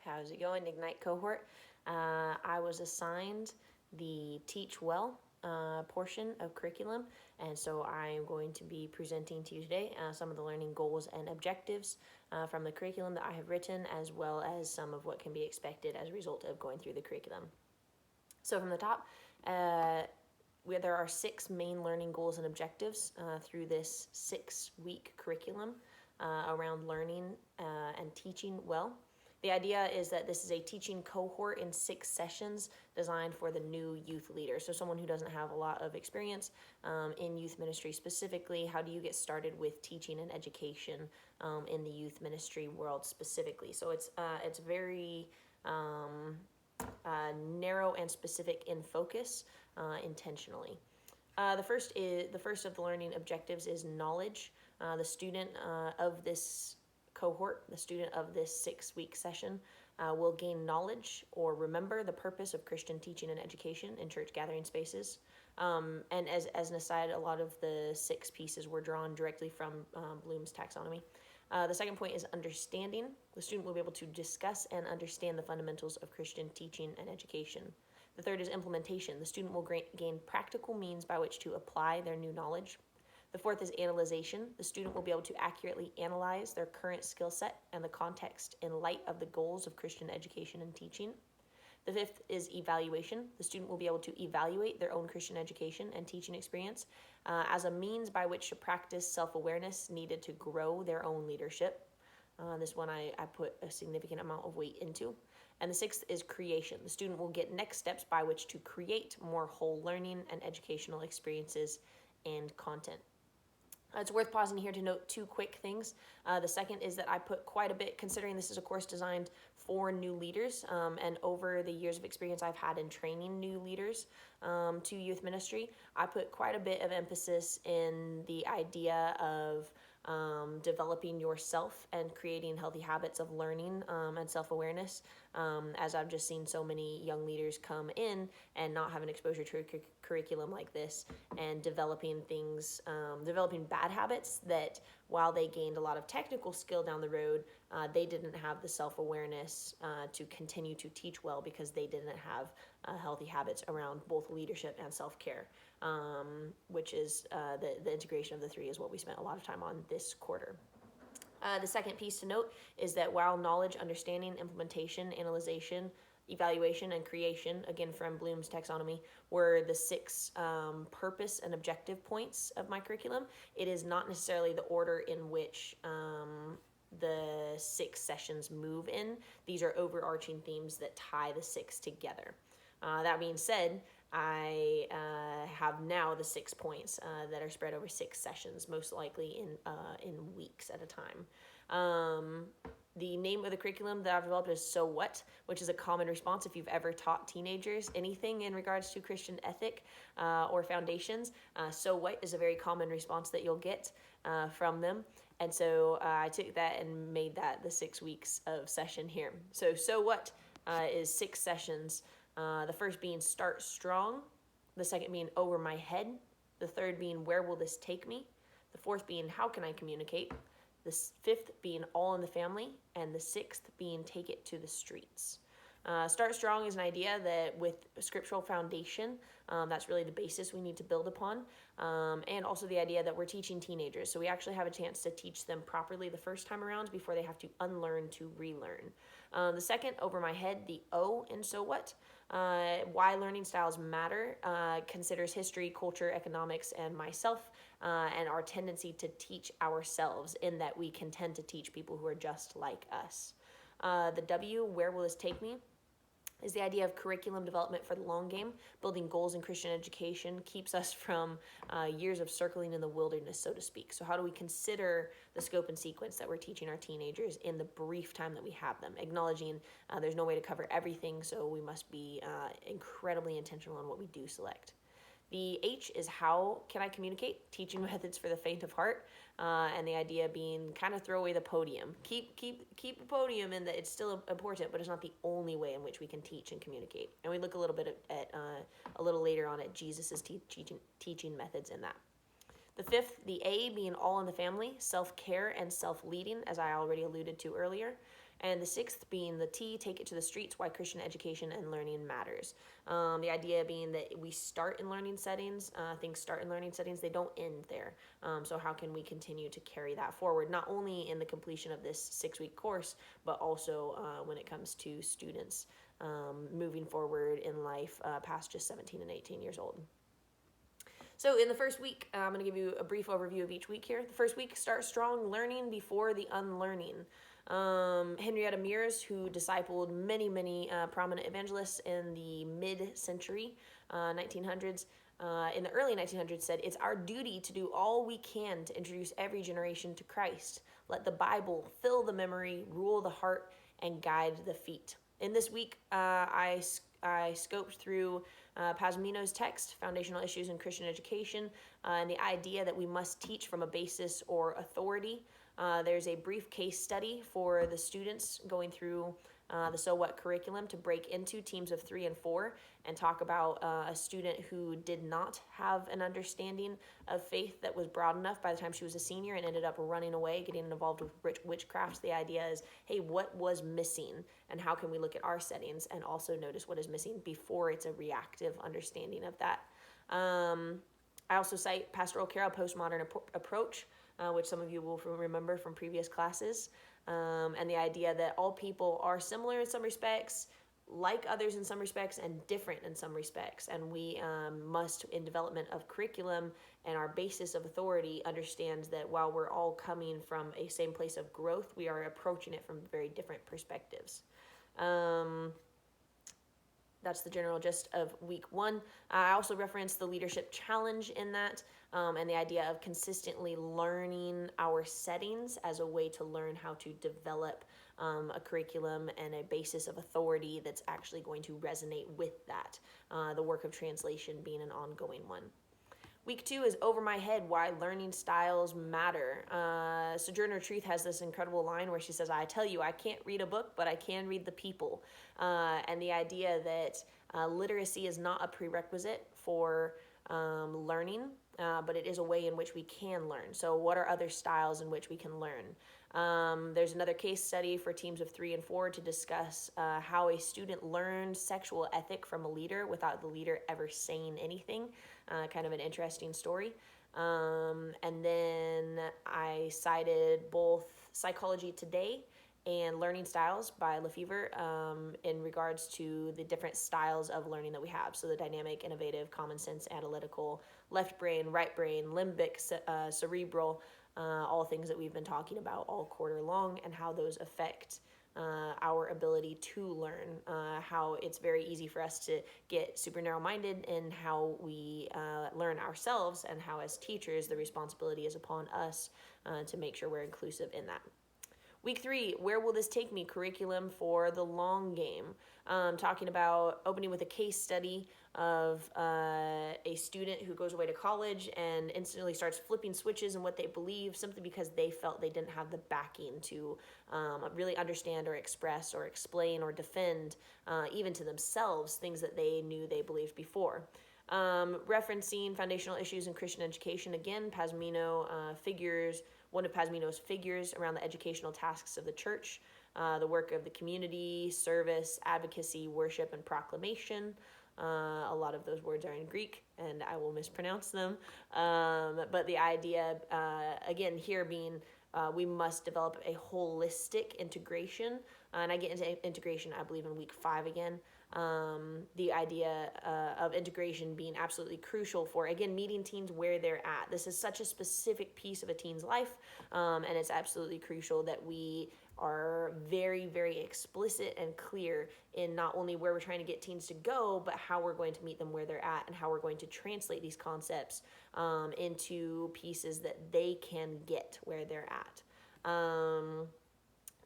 How's it going, Ignite cohort? I was assigned the Teach Well portion of curriculum, and so I am going to be presenting to you today some of the learning goals and objectives from the curriculum that I have written, as well as some of what can be expected as a result of going through the curriculum. So from the top, there are 6 main learning goals and objectives through this 6-week curriculum around learning and teaching well. The idea is that this is a teaching cohort in 6 sessions designed for the new youth leader. So someone who doesn't have a lot of experience in youth ministry specifically. How do you get started with teaching and education in the youth ministry world specifically? So it's very narrow and specific in focus intentionally. The first of the learning objectives is knowledge. The student of this cohort, the student of this 6-week session, will gain knowledge or remember the purpose of Christian teaching and education in church gathering spaces. And as an aside, a lot of the 6 pieces were drawn directly from Bloom's taxonomy. The second point is understanding. The student will be able to discuss and understand the fundamentals of Christian teaching and education. The third is implementation. The student will gain practical means by which to apply their new knowledge. The fourth is analyzation. The student will be able to accurately analyze their current skill set and the context in light of the goals of Christian education and teaching. The fifth is evaluation. The student will be able to evaluate their own Christian education and teaching experience as a means by which to practice self-awareness needed to grow their own leadership. This one I put a significant amount of weight into. And the sixth is creation. The student will get next steps by which to create more whole learning and educational experiences and content. It's worth pausing here to note 2 quick things. The second is that I put quite a bit, considering this is a course designed for new leaders, and over the years of experience I've had in training new leaders to youth ministry, I put quite a bit of emphasis in the idea of developing yourself and creating healthy habits of learning and self-awareness, as I've just seen so many young leaders come in and not have an exposure to a curriculum like this, and developing bad habits that, while they gained a lot of technical skill down the road, they didn't have the self-awareness to continue to teach well because they didn't have healthy habits around both leadership and self-care, which is the integration of the 3 is what we spent a lot of time on this quarter. The second piece to note is that while knowledge, understanding, implementation, analyzation, evaluation, and creation, again from Bloom's taxonomy, were the 6 purpose and objective points of my curriculum, it is not necessarily the order in which the 6 sessions move in. These are overarching themes that tie the 6 together. That being said, I have now the 6 points that are spread over 6 sessions, most likely in weeks at a time. The name of the curriculum that I've developed is So What, which is a common response if you've ever taught teenagers anything in regards to Christian ethic or foundations. So What is a very common response that you'll get from them. And so I took that and made that the 6 weeks of session here. So What is 6 sessions. The first being Start Strong, the second being Over My Head, the third being Where Will This Take Me, the fourth being How Can I Communicate, the fifth being All in the Family, and the sixth being Take It to the Streets. Start Strong is an idea that with a scriptural foundation, that's really the basis we need to build upon, and also the idea that we're teaching teenagers, so we actually have a chance to teach them properly the first time around before they have to unlearn to relearn. The second, Over My Head, the O in So What, why learning styles matter, considers history, culture, economics, and myself, and our tendency to teach ourselves, in that we can tend to teach people who are just like us. The W, Where Will This Take Me, is the idea of curriculum development for the long game. Building goals in Christian education keeps us from years of circling in the wilderness, so to speak. So how do we consider the scope and sequence that we're teaching our teenagers in the brief time that we have them, acknowledging there's no way to cover everything, so we must be incredibly intentional on what we do select. The H is How Can I Communicate? Teaching methods for the faint of heart, and the idea being kind of throw away the podium. Keep the podium in that it's still important, but it's not the only way in which we can teach and communicate. And we look a little bit at a little later on at Jesus's teaching methods in that. The fifth, the A, being All in the Family, self-care and self-leading, as I already alluded to earlier. And the sixth being the T, take it to the streets, why Christian education and learning matters. The idea being that we start in learning settings, things start in learning settings, they don't end there. So how can we continue to carry that forward, not only in the completion of this 6-week course, but also when it comes to students moving forward in life past just 17 and 18 years old. So in the first week, I'm going to give you a brief overview of each week here. The first week, start strong, learning before the unlearning. Henrietta Mears, who discipled many prominent evangelists in the mid-century 1900s, in the early 1900s, said, "It's our duty to do all we can to introduce every generation to Christ. Let the Bible fill the memory, rule the heart, and guide the feet." In this week, I scoped through Pasmino's text, Foundational Issues in Christian Education, and the idea that we must teach from a basis or authority. There's a brief case study for the students going through the So What curriculum to break into teams of 3 and 4 and talk about a student who did not have an understanding of faith that was broad enough by the time she was a senior and ended up running away, getting involved with witchcraft. The idea is, hey, what was missing and how can we look at our settings and also notice what is missing before it's a reactive understanding of that. I also cite Pastoral Care, a postmodern approach, which some of you will remember from previous classes. And the idea that all people are similar in some respects, like others in some respects, and different in some respects. And we must, in development of curriculum and our basis of authority, understand that while we're all coming from a same place of growth, we are approaching it from very different perspectives. That's the general gist of week 1. I also referenced the leadership challenge in that, and the idea of consistently learning our settings as a way to learn how to develop a curriculum and a basis of authority that's actually going to resonate with that. The work of translation being an ongoing one. Week 2 is Over My Head, Why Learning Styles Matter. Sojourner Truth has this incredible line where she says, "I tell you, I can't read a book, but I can read the people." And the idea that literacy is not a prerequisite for learning, but it is a way in which we can learn. So what are other styles in which we can learn? There's another case study for teams of 3 and 4 to discuss how a student learned sexual ethic from a leader without the leader ever saying anything. Kind of an interesting story. And then I cited both Psychology Today and Learning Styles by Lefevre in regards to the different styles of learning that we have. So the dynamic, innovative, common sense, analytical, left brain, right brain, limbic, cerebral, all things that we've been talking about all quarter long, and how those affect our ability to learn, how it's very easy for us to get super narrow-minded in how we learn ourselves, and how as teachers the responsibility is upon us to make sure we're inclusive in that. Week 3, Where Will This Take Me? Curriculum for the Long Game. Talking about opening with a case study of a student who goes away to college and instantly starts flipping switches in what they believe simply because they felt they didn't have the backing to really understand or express or explain or defend, even to themselves, things that they knew they believed before. Referencing Foundational Issues in Christian Education, again, Pasmino figures, one of Pasmino's figures around the educational tasks of the church, the work of the community, service, advocacy, worship, and proclamation. A lot of those words are in Greek, and I will mispronounce them. But the idea, again, here being we must develop a holistic integration. And I get into integration, I believe, in week 5 again. The idea of integration being absolutely crucial for, again, meeting teens where they're at. This is such a specific piece of a teen's life, and it's absolutely crucial that we are very, very explicit and clear in not only where we're trying to get teens to go, but how we're going to meet them where they're at and how we're going to translate these concepts into pieces that they can get where they're at.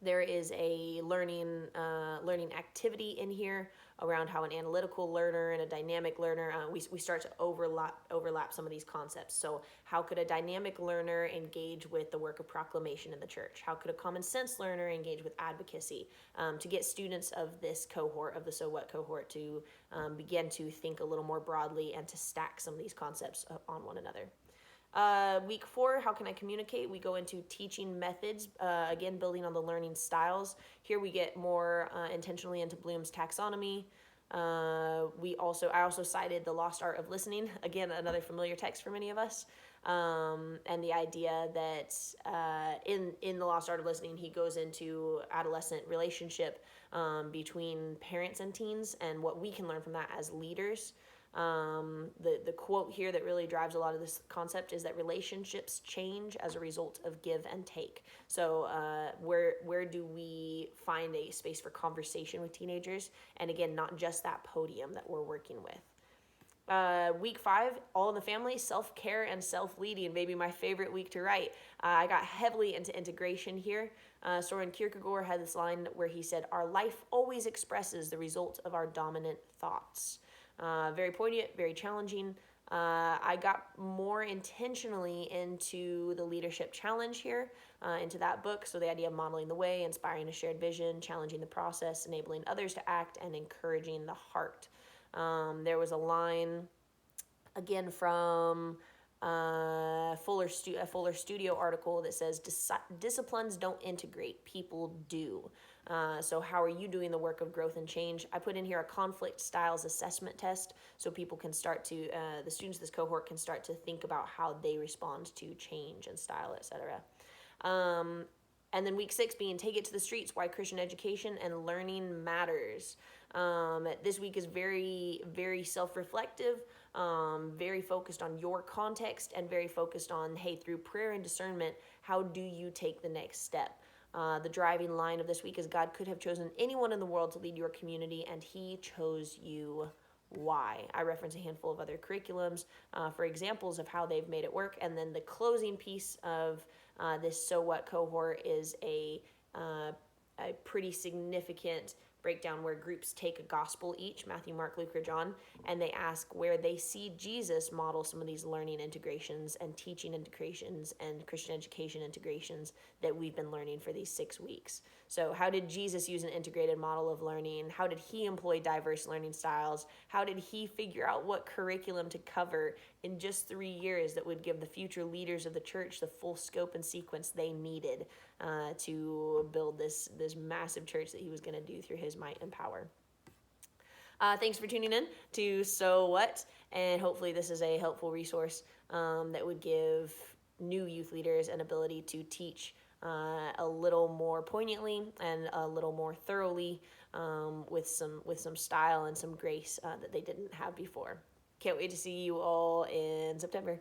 There is a learning activity in here around how an analytical learner and a dynamic learner, we start to overlap some of these concepts. So how could a dynamic learner engage with the work of proclamation in the church? How could a common sense learner engage with advocacy to get students of this cohort, of the So What cohort, to begin to think a little more broadly and to stack some of these concepts on one another? Week 4, how can I communicate? We go into teaching methods, again, building on the learning styles. Here we get more intentionally into Bloom's taxonomy. I also cited The Lost Art of Listening, again, another familiar text for many of us. And the idea that in The Lost Art of Listening, he goes into adolescent relationship between parents and teens and what we can learn from that as leaders. The quote here that really drives a lot of this concept is that relationships change as a result of give and take. So where do we find a space for conversation with teenagers? And again, not just that podium that we're working with. Week 5, All in the Family, self-care and self-leading, maybe my favorite week to write. I got heavily into integration here. Soren Kierkegaard had this line where he said, "Our life always expresses the result of our dominant thoughts." Very poignant, very challenging. I got more intentionally into the leadership challenge here, into that book. So the idea of modeling the way, inspiring a shared vision, challenging the process, enabling others to act, and encouraging the heart. There was a line, again, from a Fuller Studio article that says, disciplines don't integrate, people do. So how are you doing the work of growth and change? I put in here a conflict styles assessment test so people can start to, the students of this cohort can start to think about how they respond to change and style, etc. And then week 6 being Take It to the Streets, Why Christian Education and Learning Matters. This week is very, very self-reflective, very focused on your context and very focused on, hey, through prayer and discernment, how do you take the next step? The driving line of this week is God could have chosen anyone in the world to lead your community, and he chose you. Why? I reference a handful of other curriculums for examples of how they've made it work. And then the closing piece of this So What cohort is a pretty significant breakdown where groups take a gospel each, Matthew, Mark, Luke, or John, and they ask where they see Jesus model some of these learning integrations and teaching integrations and Christian education integrations that we've been learning for these 6 weeks. So how did Jesus use an integrated model of learning? How did he employ diverse learning styles? How did he figure out what curriculum to cover in just 3 years that would give the future leaders of the church the full scope and sequence they needed to build this massive church that he was going to do through his might and power? Thanks for tuning in to So What, and hopefully this is a helpful resource that would give new youth leaders an ability to teach a little more poignantly and a little more thoroughly with some style and some grace that they didn't have before. Can't wait to see you all in September.